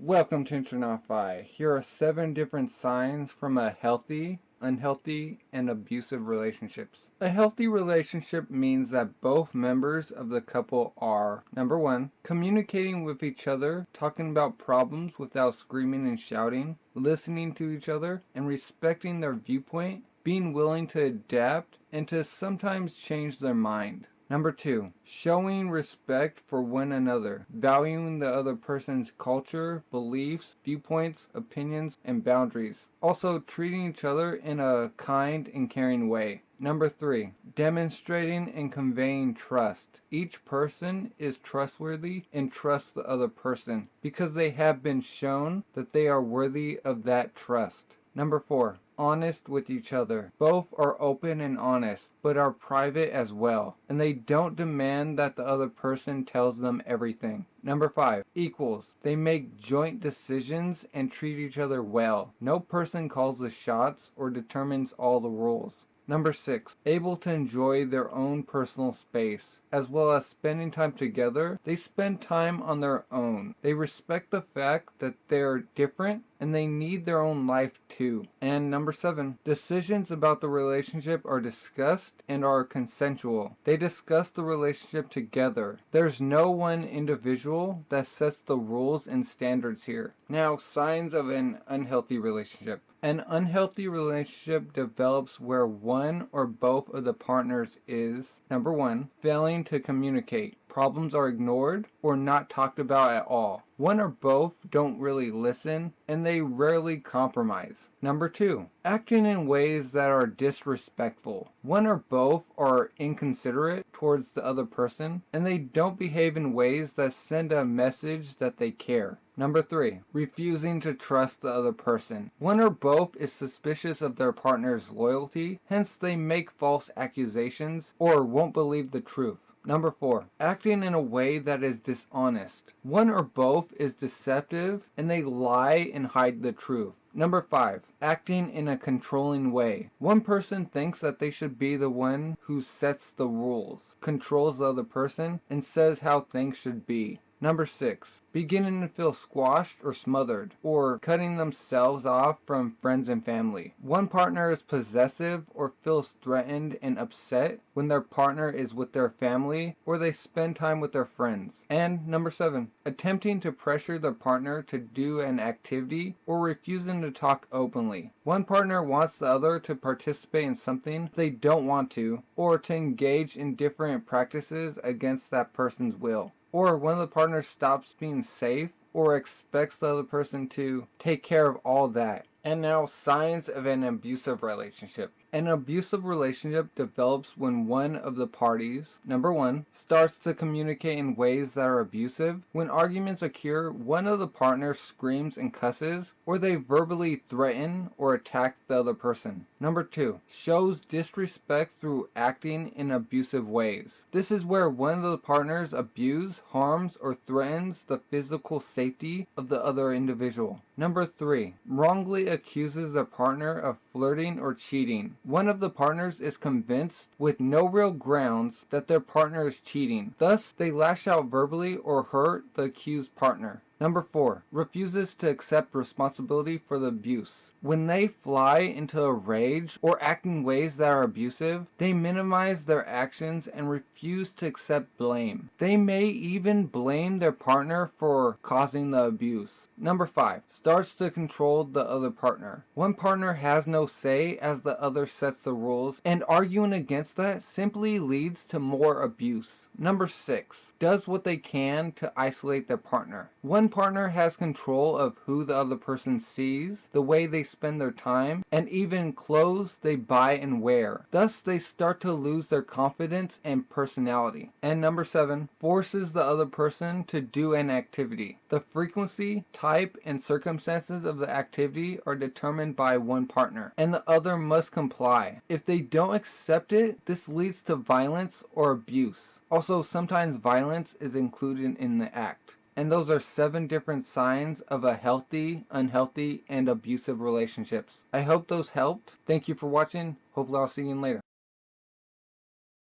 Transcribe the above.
Welcome to Internafi. Here are 7 different signs from a healthy, unhealthy, and abusive relationships. A healthy relationship means that both members of the couple are, number 1, communicating with each other, talking about problems without screaming and shouting, listening to each other, and respecting their viewpoint, being willing to adapt, and to sometimes change their mind. Number 2, showing respect for one another, valuing the other person's culture, beliefs, viewpoints, opinions, and boundaries. Also, treating each other in a kind and caring way. Number 3, demonstrating and conveying trust. Each person is trustworthy and trusts the other person because they have been shown that they are worthy of that trust. Number 4, honest with each other. Both are open and honest, but are private as well, and they don't demand that the other person tells them everything. Number 5, equals. They make joint decisions and treat each other well. No person calls the shots or determines all the rules. Number 6, able to enjoy their own personal space. As well as spending time together, they spend time on their own. They respect the fact that they're different and they need their own life too. And number 7, decisions about the relationship are discussed and are consensual. They discuss the relationship together. There's no one individual that sets the rules and standards here. Now, signs of an unhealthy relationship. An unhealthy relationship develops where one or both of the partners is, number 1, failing to communicate. Problems are ignored or not talked about at all. One or both don't really listen, and they rarely compromise. Number 2, acting in ways that are disrespectful. One or both are inconsiderate towards the other person, and they don't behave in ways that send a message that they care. Number 3, refusing to trust the other person. One or both is suspicious of their partner's loyalty, hence they make false accusations or won't believe the truth. Number 4, acting in a way that is dishonest. One or both is deceptive and they lie and hide the truth. Number 5, acting in a controlling way. One person thinks that they should be the one who sets the rules, controls the other person, and says how things should be. Number 6, beginning to feel squashed or smothered, or cutting themselves off from friends and family. One partner is possessive or feels threatened and upset when their partner is with their family or they spend time with their friends. And number 7, attempting to pressure their partner to do an activity or refusing to talk openly. One partner wants the other to participate in something they don't want to, or to engage in different practices against that person's will. Or one of the partners stops being safe or expects the other person to take care of all that. And now, signs of an abusive relationship. An abusive relationship develops when one of the parties, number 1, starts to communicate in ways that are abusive. When arguments occur, one of the partners screams and cusses, or they verbally threaten or attack the other person. Number 2, shows disrespect through acting in abusive ways. This is where one of the partners abuses, harms, or threatens the physical safety of the other individual. Number 3, wrongly accuses their partner of flirting or cheating. One of the partners is convinced with no real grounds that their partner is cheating. Thus, they lash out verbally or hurt the accused partner. Number 4, refuses to accept responsibility for the abuse. When they fly into a rage or act in ways that are abusive, they minimize their actions and refuse to accept blame. They may even blame their partner for causing the abuse. Number 5, starts to control the other partner. One partner has no say as the other sets the rules, and arguing against that simply leads to more abuse. Number 6, does what they can to isolate their partner. One partner has control of who the other person sees, the way they spend their time, and even clothes they buy and wear. Thus, they start to lose their confidence and personality. And number 7, forces the other person to do an activity. The frequency, type, and circumstances of the activity are determined by one partner, and the other must comply. If they don't accept it, this leads to violence or abuse. Also, sometimes violence is included in the act. And those are 7 different signs of a healthy, unhealthy, and abusive relationships. I hope those helped. Thank you for watching. Hopefully I'll see you later.